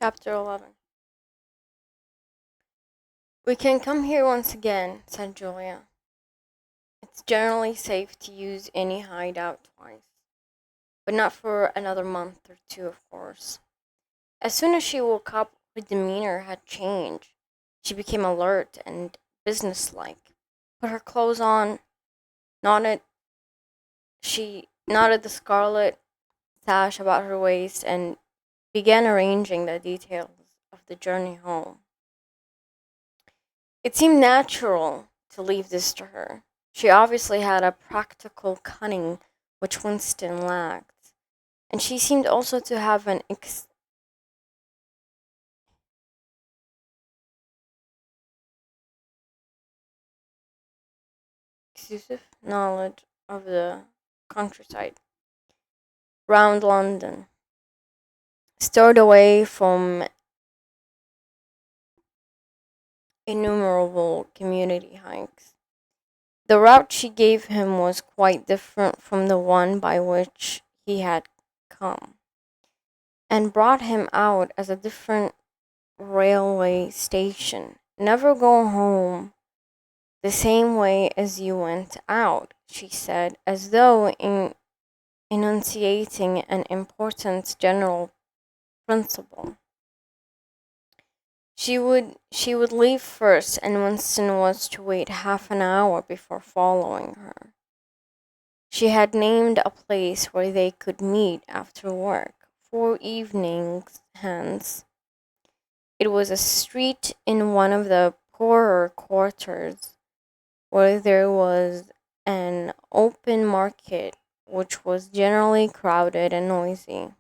Chapter 11. We can come here once again, said Julia. It's generally safe to use any hideout twice, but not for another month or two, of course. As soon as she woke up, her demeanor had changed. She became alert and businesslike. Put her clothes on, knotted she knotted the scarlet sash about her waist and began arranging the details of the journey home. It seemed natural to leave this to her. She obviously had a practical cunning which Winston lacked, and she seemed also to have an exclusive knowledge of the countryside round London, stored away from innumerable community hikes. The route she gave him was quite different from the one by which he had come, and brought him out as a different railway station. Never go home the same way as you went out, she said, as though enunciating an important general principle. She would leave first, and Winston was to wait half an hour before following her. She had named a place where they could meet after work, 4 evenings hence. It was a street in one of the poorer quarters, where there was an open market which was generally crowded and noisy.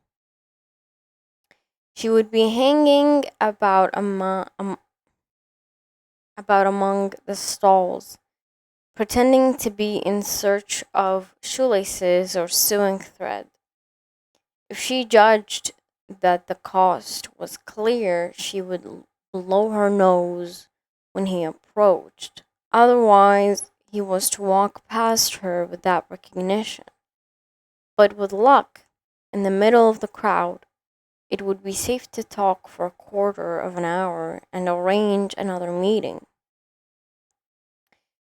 She would be hanging about among the stalls, pretending to be in search of shoelaces or sewing thread. If she judged that the cost was clear, she would blow her nose when he approached. Otherwise, he was to walk past her without recognition. But with luck, in the middle of the crowd, it would be safe to talk for a quarter of an hour and arrange another meeting.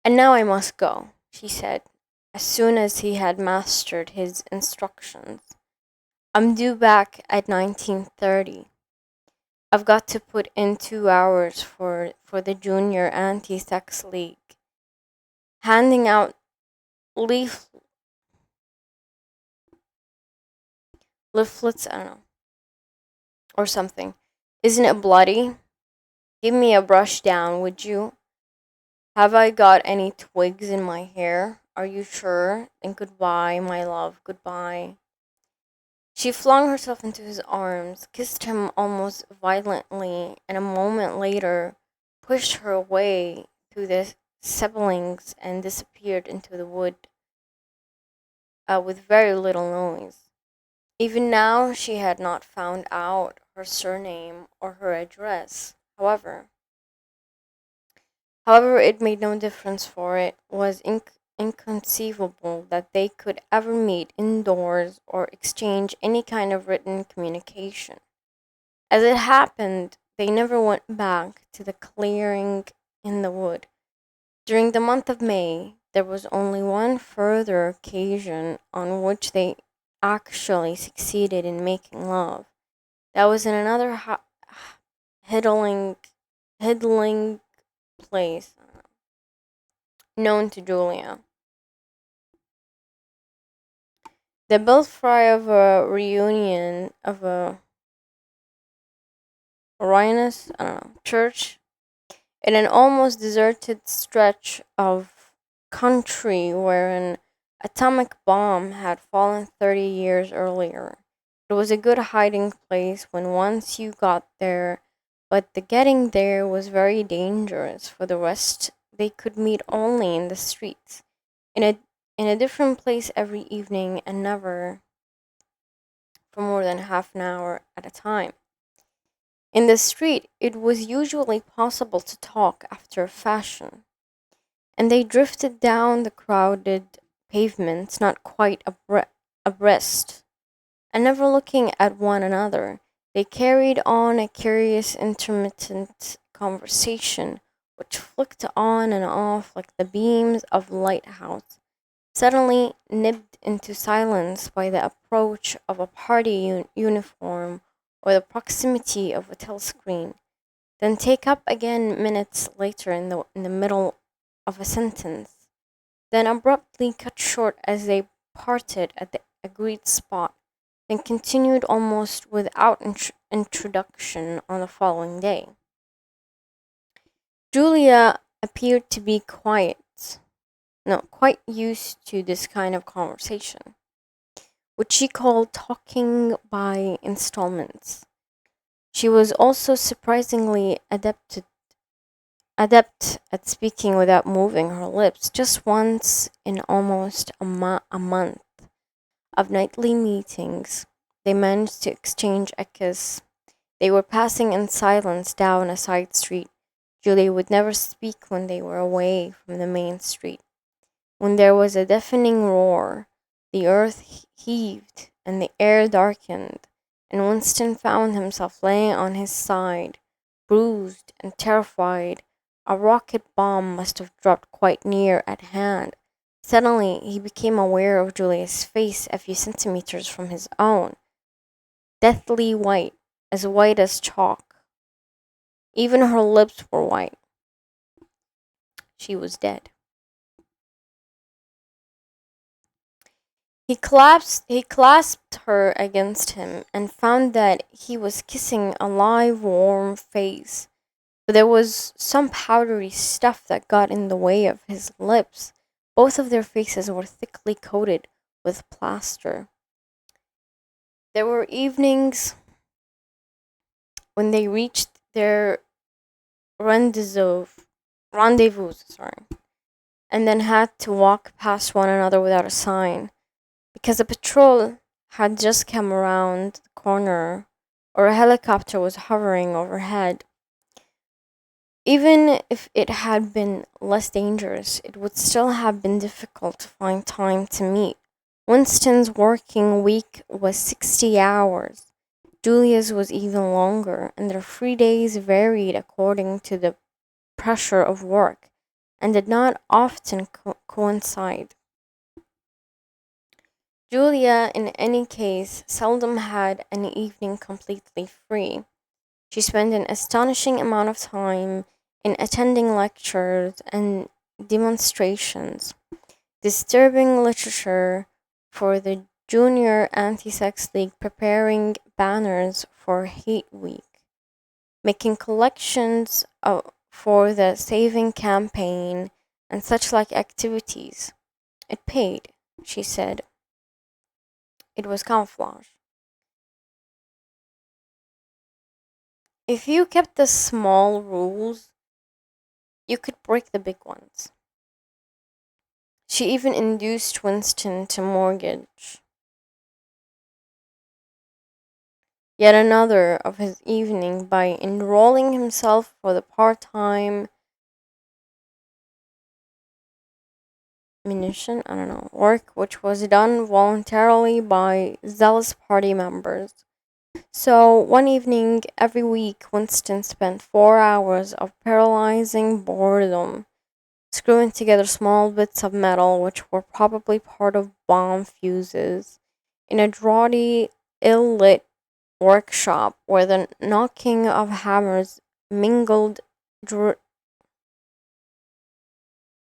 And now I must go, she said, as soon as he had mastered his instructions. I'm due back at 19:30. I've got to put in 2 hours for the Junior Anti-Sex League. Handing out leaf leaflets, I don't know, or something. Isn't it bloody? Give me a brush down, would you? Have I got any twigs in my hair? Are you sure? Then goodbye, my love, goodbye. She flung herself into his arms, kissed him almost violently, and a moment later pushed her away through the saplings and disappeared into the wood with very little noise. Even now, she had not found out her surname or her address. However, it made no difference, for it was inconceivable that they could ever meet indoors or exchange any kind of written communication. As it happened, they never went back to the clearing in the wood. During the month of May, there was only one further occasion on which they actually succeeded in making love. That was in another hiddling place known to Julia. The belfry of a reunion of a Orienus, I don't know, church in an almost deserted stretch of country where an atomic bomb had fallen 30 years earlier. It was a good hiding place when once you got there, but the getting there was very dangerous. For the rest, they could meet only in the streets, in a different place every evening, and never for more than half an hour at a time. In the street, it was usually possible to talk after a fashion, and they drifted down the crowded pavements, not quite abreast, and never looking at one another. They carried on a curious intermittent conversation, which flicked on and off like the beams of a lighthouse, suddenly nipped into silence by the approach of a party uniform or the proximity of a telescreen, then take up again minutes later in the middle of a sentence, then abruptly cut short as they parted at the agreed spot, then continued almost without introduction on the following day. Julia appeared to be quite used to this kind of conversation, which she called talking by installments. She was also surprisingly adept at speaking without moving her lips. Just once in almost a month of nightly meetings, they managed to exchange a kiss. They were passing in silence down a side street. Julie would never speak when they were away from the main street. When there was a deafening roar, the earth heaved and the air darkened, and Winston found himself laying on his side, bruised and terrified. A rocket bomb must have dropped quite near at hand. Suddenly, he became aware of Julia's face a few centimeters from his own, deathly white as chalk. Even her lips were white. She was dead. He clasped her against him and found that he was kissing a live, warm face. But there was some powdery stuff that got in the way of his lips. Both of their faces were thickly coated with plaster. There were evenings when they reached their rendezvous, rendezvous, and then had to walk past one another without a sign, because a patrol had just come around the corner or a helicopter was hovering overhead. Even if it had been less dangerous, it would still have been difficult to find time to meet. Winston's working week was 60 hours. Julia's was even longer, and their free days varied according to the pressure of work and did not often coincide. Julia, in any case, seldom had an evening completely free. She spent an astonishing amount of time in attending lectures and demonstrations, disturbing literature for the Junior Anti Sex League, preparing banners for Hate Week, making collections for the Saving Campaign, and such like activities. It paid, she said. It was camouflage. If you kept the small rules, you could break the big ones. She even induced Winston to mortgage yet another of his evening by enrolling himself for the part-time munition, work which was done voluntarily by zealous party members. So one evening every week, Winston spent 4 hours of paralyzing boredom screwing together small bits of metal which were probably part of bomb fuses in a draughty, ill-lit workshop where the knocking of hammers mingled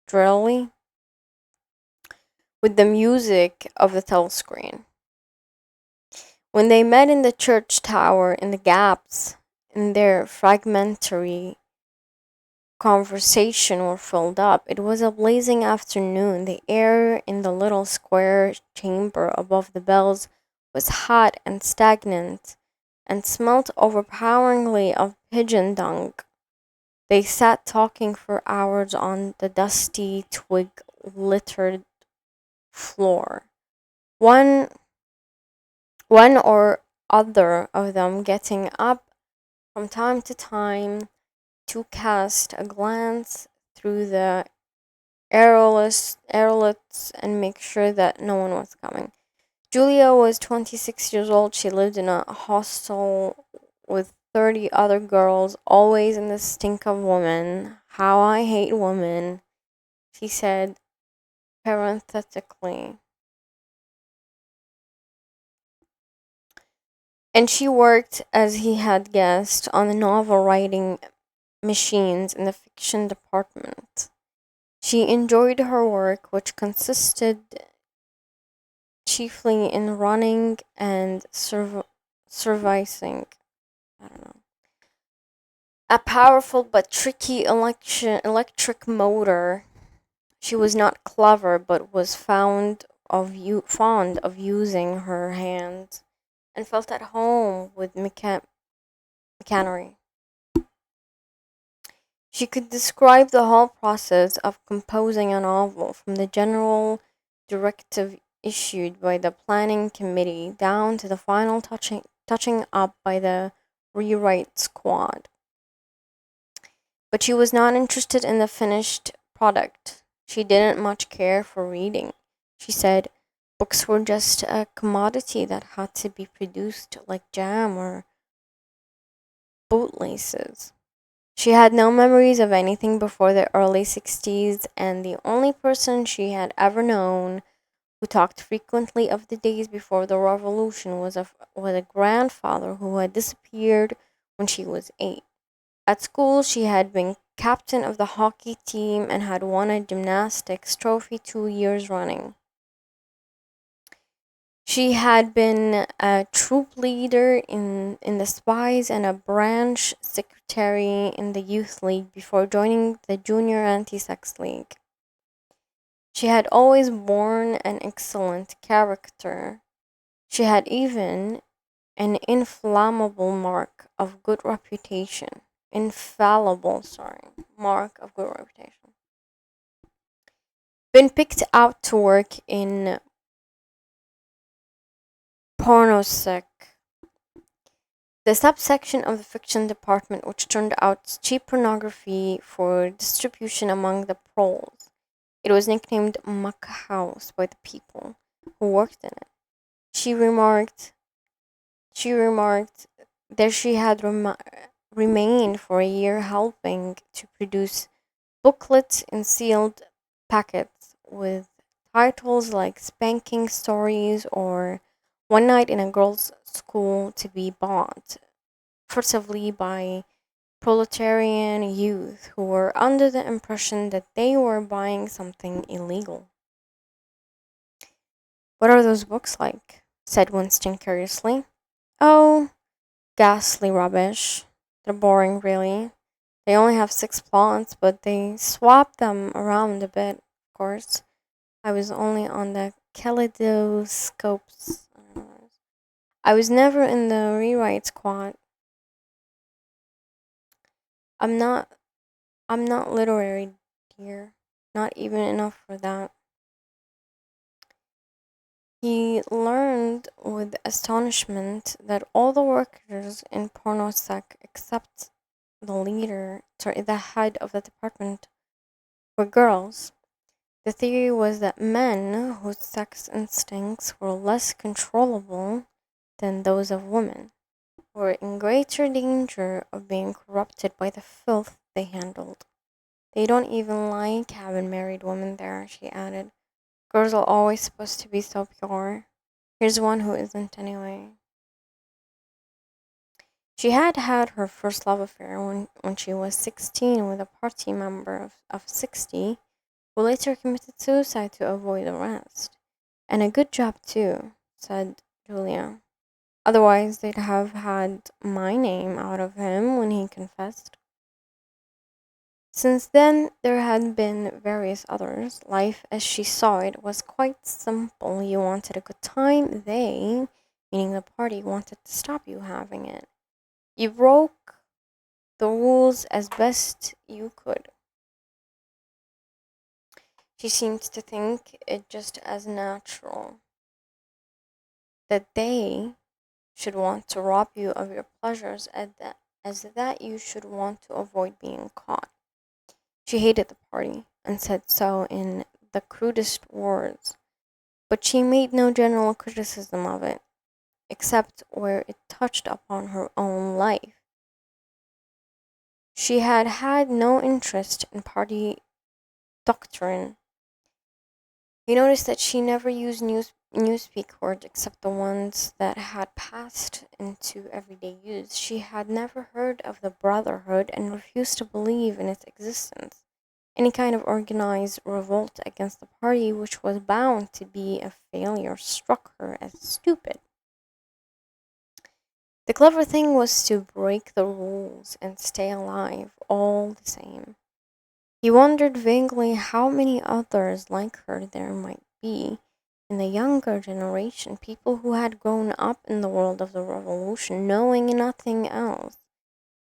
drily with the music of the telescreen. When they met in the church tower in the gaps in their fragmentary conversation were filled up. It was a blazing afternoon. The air in the little square chamber above the bells was hot and stagnant and smelt overpoweringly of pigeon dung. They sat talking for hours on the dusty, twig littered floor. One or other of them getting up from time to time to cast a glance through the aerolets and make sure that no one was coming. Julia was 26 years old. She lived in a hostel with 30 other girls, always in the stink of women. How I hate women, she said parenthetically. And she worked, as he had guessed, on the novel writing machines in the fiction department. She enjoyed her work, which consisted chiefly in running and servicing. I don't know. A powerful but tricky electric motor. She was not clever, but was fond of using her hands, and felt at home with mechanery. She could describe the whole process of composing a novel, from the general directive issued by the planning committee down to the final touching up by the rewrite squad. But she was not interested in the finished product. She didn't much care for reading. She said books were just a commodity that had to be produced like jam or bootlaces. She had no memories of anything before the early 60s, and the only person she had ever known who talked frequently of the days before the revolution was a grandfather who had disappeared when she was 8. At school, she had been captain of the hockey team and had won a gymnastics trophy 2 years running. She had been a troop leader in the Spies and a branch secretary in the Youth League before joining the Junior Anti Sex League. She had always borne an excellent character. She had even an inflammable mark of good reputation. Infallible, sorry, mark of good reputation. Been picked out to work in pornosec, the subsection of the fiction department which turned out cheap pornography for distribution among the proles. It was nicknamed Muck House by the people who worked in it. She remarked She remarked that she had remained for a year helping to produce booklets in sealed packets with titles like Spanking Stories or One Night in a Girls' School to be bought furtively by proletarian youth who were under the impression that they were buying something illegal. What are those books like? Said Winston curiously. Oh, ghastly rubbish. They're boring, really. They only have 6 plots, but they swap them around a bit, of course. I was only on the kaleidoscopes. I was never in the rewrite squad. I'm not I'm not literary, dear. Not even enough for that. He learned with astonishment that all the workers in Pornosec, except the head of the department, were girls. The theory was that men whose sex instincts were less controllable than those of women were in greater danger of being corrupted by the filth they handled. They don't even like having married women there, she added. Girls are always supposed to be so pure. Here's one who isn't anyway. She had had her first love affair when she was 16 with a party member of 60 who later committed suicide to avoid arrest. And a good job, too, said Julia. Otherwise, they'd have had my name out of him when he confessed. Since then, there had been various others. Life, as she saw it, was quite simple. You wanted a good time, they, meaning the party, wanted to stop you having it. You broke the rules as best you could. She seemed to think it just as natural that they should want to rob you of your pleasures as that you should want to avoid being caught. She hated the party and said so in the crudest words. but she made no general criticism of it, except where it touched upon her own life. She had had no interest in party doctrine. He noticed that she never used newspeak words except the ones that had passed into everyday use. She had never heard of the Brotherhood and refused to believe in its existence. Any kind of organized revolt against the party, which was bound to be a failure, struck her as stupid. The clever thing was to break the rules and stay alive all the same. He wondered vaguely how many others like her there might be in the younger generation, people who had grown up in the world of the revolution, knowing nothing else,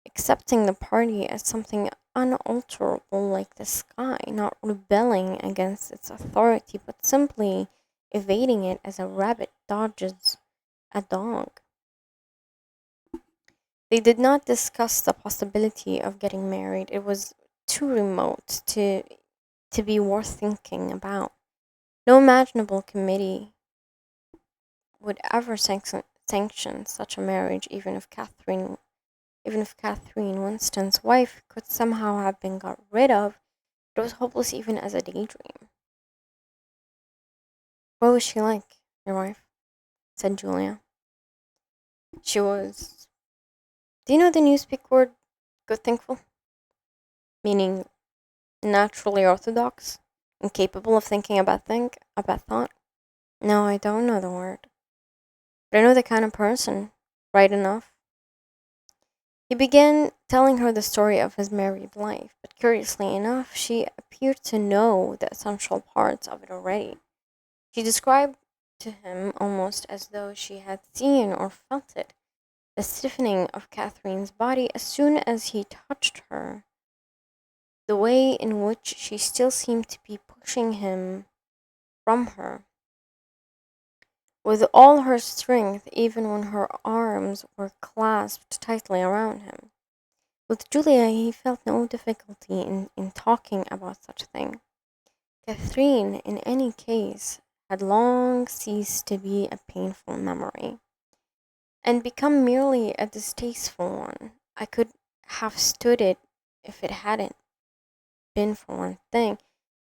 accepting the party as something unalterable like the sky, not rebelling against its authority, but simply evading it as a rabbit dodges a dog. They did not discuss the possibility of getting married. It was too remote to be worth thinking about. No imaginable committee would ever sanction such a marriage, even if Catherine Winston's wife could somehow have been got rid of. It was hopeless even as a daydream. What was she like, your wife? Said Julia. She was. Do you know the newspeak word good thinkful? Meaning naturally orthodox? Incapable of thinking about thought? No, I don't know the word. But I know the kind of person. Right enough. He began telling her the story of his married life, but curiously enough, she appeared to know the essential parts of it already. She described to him almost as though she had seen or felt it, the stiffening of Catherine's body as soon as he touched her, the way in which she still seemed to be pushing him from her with all her strength, even when her arms were clasped tightly around him. With Julia, he felt no difficulty in talking about such a thing. Catherine, in any case, had long ceased to be a painful memory and become merely a distasteful one. I could have stood it if it hadn't been for one thing,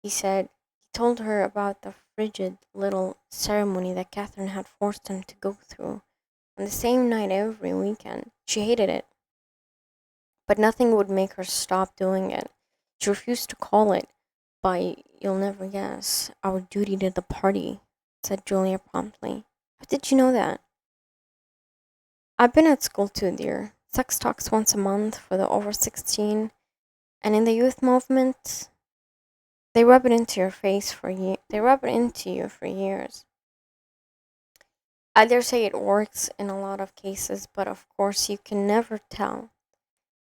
he said. He told her about the frigid little ceremony that Catherine had forced him to go through on the same night every weekend. She hated it, but nothing would make her stop doing it. She refused to call it by, you'll never guess, our duty to the party, said Julia promptly. How did you know that? I've been at school too, dear. Sex talks once a month for the over 16, and in the youth movement, they rub it into your face for they rub it into you for years. I dare say it works in a lot of cases, but of course you can never tell.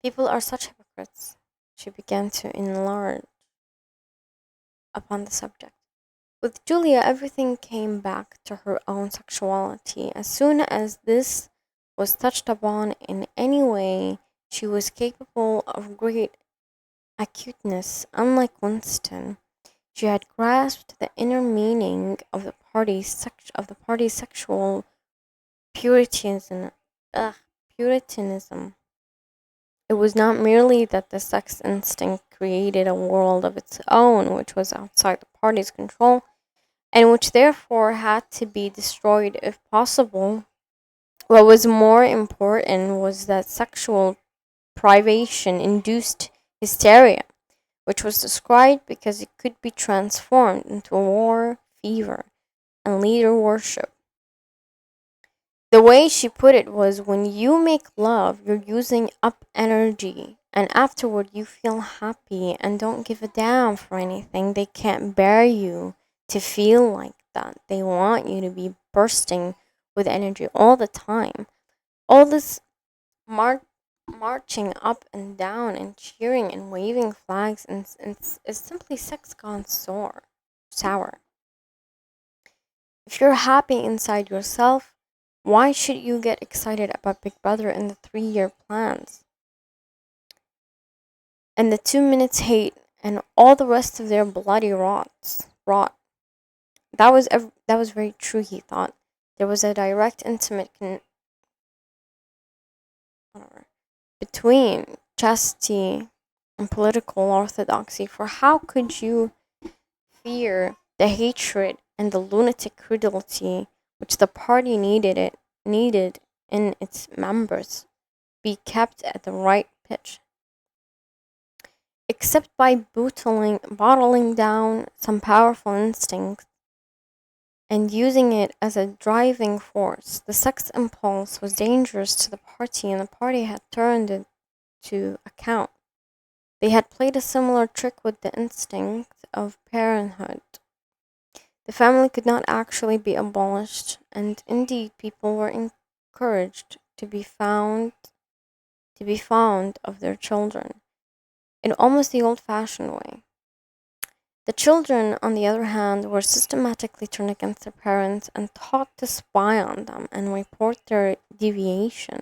People are such hypocrites. She began to enlarge upon the subject. With Julia, everything came back to her own sexuality. As soon as this was touched upon in any way, she was capable of great acuteness. Unlike Winston, she had grasped the inner meaning of the party's sexual puritanism. Puritanism. It was not merely that the sex instinct created a world of its own, which was outside the party's control, and which therefore had to be destroyed if possible. What was more important was that sexual privation induced hysteria, which was described because it could be transformed into war, fever, and leader worship. The way she put it was, when you make love, you're using up energy, and afterward you feel happy and don't give a damn for anything. They can't bear you to feel like that. They want you to be bursting with energy all the time. All this mar- marching up and down and cheering and waving flags is simply sex gone sour. If you're happy inside yourself, why should you get excited about Big Brother and the 3-year plans? And the 2 minutes hate and all the rest of their bloody rot. that was very true, he thought. There was a direct, intimate whatever, between chastity and political orthodoxy. For how could you fear the hatred and the lunatic credulity which the party needed in its members be kept at the right pitch, except by bottling down some powerful instinct and using it as a driving force? The sex impulse was dangerous to the party, and the party had turned it to account. They had played a similar trick with the instinct of parenthood. The family could not actually be abolished, and indeed people were encouraged to be fond of their children in almost the old-fashioned way. The children, on the other hand, were systematically turned against their parents and taught to spy on them and report their deviation.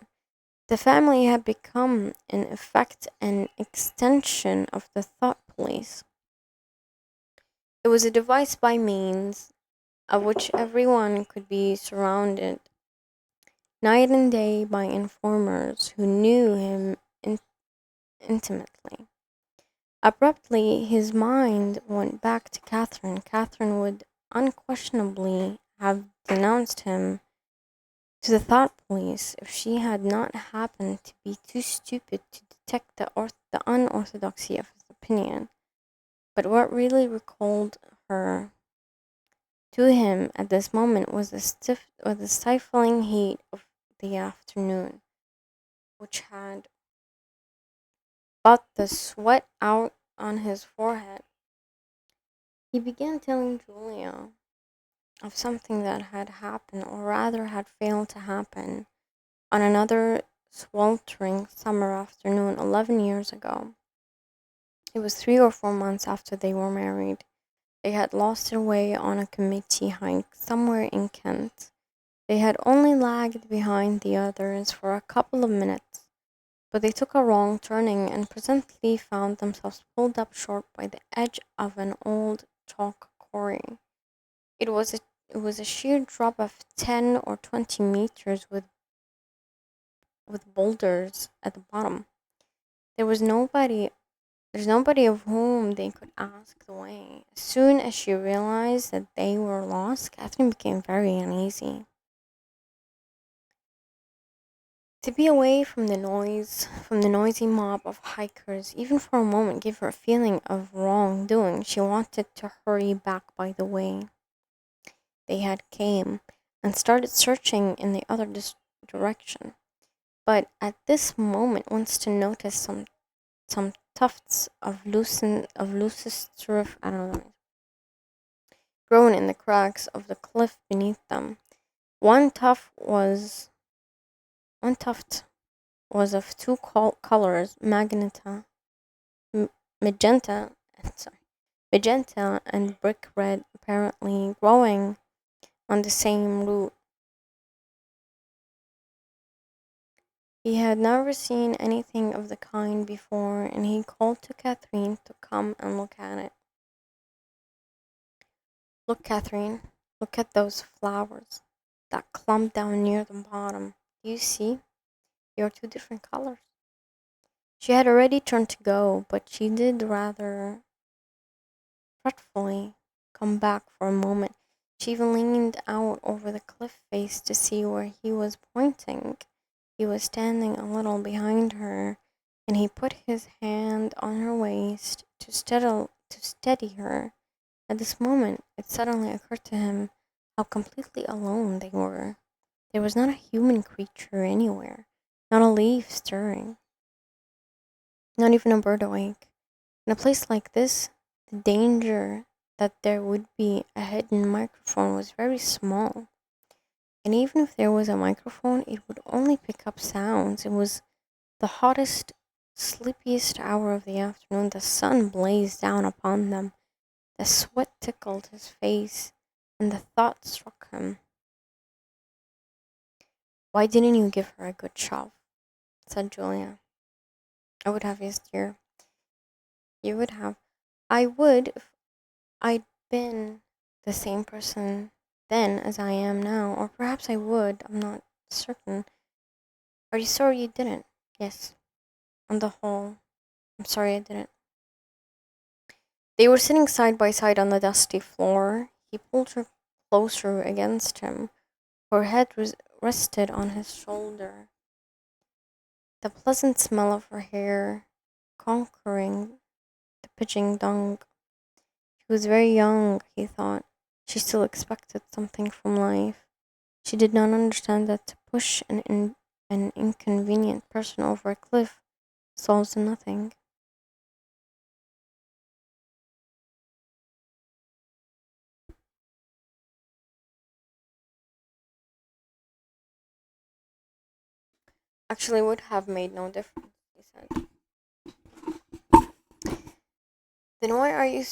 The family had become, in effect, an extension of the thought police. It was a device by means of which everyone could be surrounded night and day by informers who knew him intimately. Abruptly, his mind went back to Catherine. Catherine would unquestionably have denounced him to the thought police if she had not happened to be too stupid to detect the unorthodoxy of his opinion. But what really recalled her to him at this moment was the stifling heat of the afternoon, which had brought the sweat out on his forehead. He began telling Julia of something that had happened, or rather had failed to happen, on another sweltering summer afternoon 11 years ago. It was 3 or 4 months after they were married. They had lost their way on a committee hike somewhere in Kent. They had only lagged behind the others for a couple of minutes, but they took a wrong turning and presently found themselves pulled up short by the edge of an old chalk quarry. It was a it was a sheer drop of 10 or 20 meters with boulders at the bottom. There was nobody there's nobody of whom they could ask the way. As soon as she realized that they were lost, Catherine became very uneasy. To be away from from the noisy mob of hikers, even for a moment, gave her a feeling of wrongdoing. She wanted to hurry back by the way they had came and started searching in the other direction. But at this moment, Winston noticed some tufts of loosest turf. I don't know, grown in the cracks of the cliff beneath them. One tuft was one tuft was of two colors, m- magenta, sorry, magenta and brick red, apparently growing on the same root. He had never seen anything of the kind before, and he called to Catherine to come and look at it. Look, Catherine, look at those flowers that clump down near the bottom. Do you see? They are two different colors. She had already turned to go, but she did rather fretfully come back for a moment. She even leaned out over the cliff face to see where he was pointing. He was standing a little behind her, and he put his hand on her waist to steady her. At this moment, it suddenly occurred to him how completely alone they were. There was not a human creature anywhere, not a leaf stirring, not even a bird awake. In a place like this, the danger that there would be a hidden microphone was very small. And even if there was a microphone, it would only pick up sounds. It was the hottest, sleepiest hour of the afternoon. The sun blazed down upon them. The sweat tickled his face, and the thought struck him. Why didn't you give her a good shove? Said Julia. I would have, yes, dear. You would have. I would if I'd been the same person then as I am now, or perhaps I would, I'm not certain. Are you sorry you didn't? Yes, on the whole, I'm sorry I didn't. They were sitting side by side on the dusty floor. He pulled her closer against him. Her head was rested on his shoulder, the pleasant smell of her hair conquering the pigeon dung. She was very young, he thought. She still expected something from life. She did not understand that to push an inconvenient person over a cliff solves nothing. Actually, would have made no difference, he said. Then why are you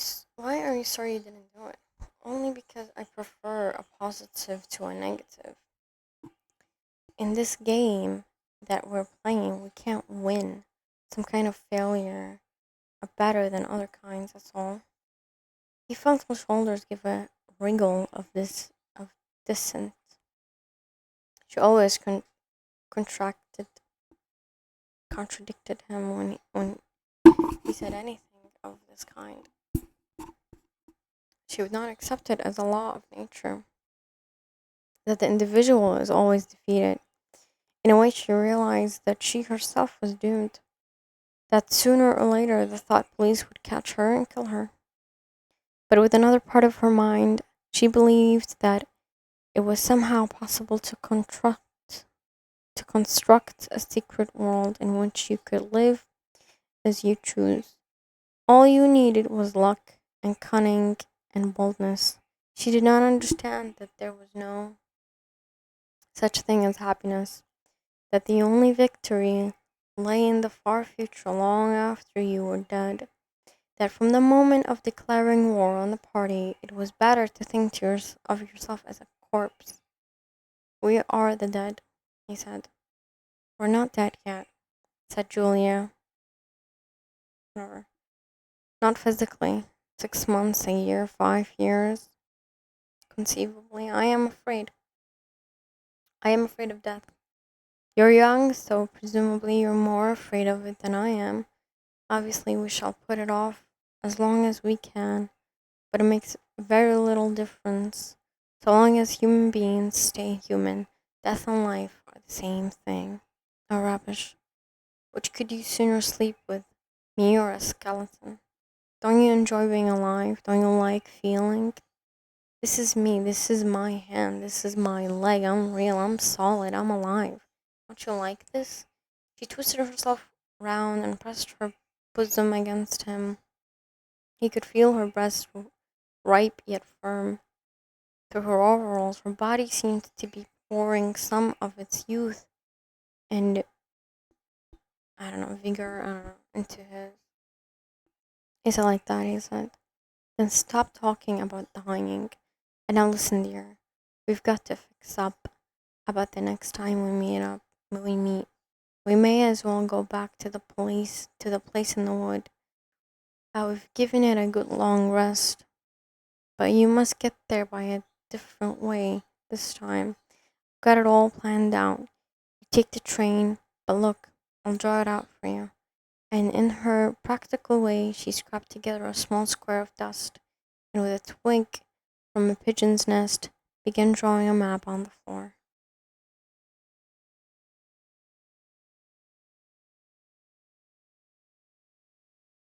sorry you didn't do it? Only because I prefer a positive to a negative. In this game that we're playing, we can't win. Some kind of failure are better than other kinds, that's all. He felt his shoulders give a wriggle of dissent. She always contracted contradicted him when he said anything of this kind. She would not accept it as a law of nature, that the individual is always defeated. In a way, she realized that she herself was doomed, that sooner or later the thought police would catch her and kill her. But with another part of her mind, she believed that it was somehow possible to construct a secret world in which you could live as you choose. All you needed was luck and cunning and boldness. She did not understand that there was no such thing as happiness, that the only victory lay in the far future long after you were dead, that from the moment of declaring war on the party, it was better to think of yourself as a corpse. We are the dead, he said. We're not dead yet, said Julia. Never. Not physically. 6 months, a year, 5 years. Conceivably, I am afraid. I am afraid of death. You're young, so presumably you're more afraid of it than I am. Obviously, we shall put it off as long as we can, but it makes very little difference. So long as human beings stay human, death and life are the same thing. Oh, rubbish. Which could you sooner sleep with, me or a skeleton? Don't you enjoy being alive? Don't you like feeling? This is me. This is my hand. This is my leg. I'm real. I'm solid. I'm alive. Don't you like this? She twisted herself round and pressed her bosom against him. He could feel her breast ripe yet firm. Through her overalls, her body seemed to be pouring some of its youth and, I don't know, vigor, I don't know, into his. Is it like that? He said. Then stop talking about dying. And now listen, dear. We've got to fix up about the next time we meet. We may as well go back to the place in the wood. We've given it a good long rest, but you must get there by a different way this time. Got it all planned out. You take the train, but look, I'll draw it out for you. And in her practical way, she scraped together a small square of dust, and with a twig from a pigeon's nest, began drawing a map on the floor.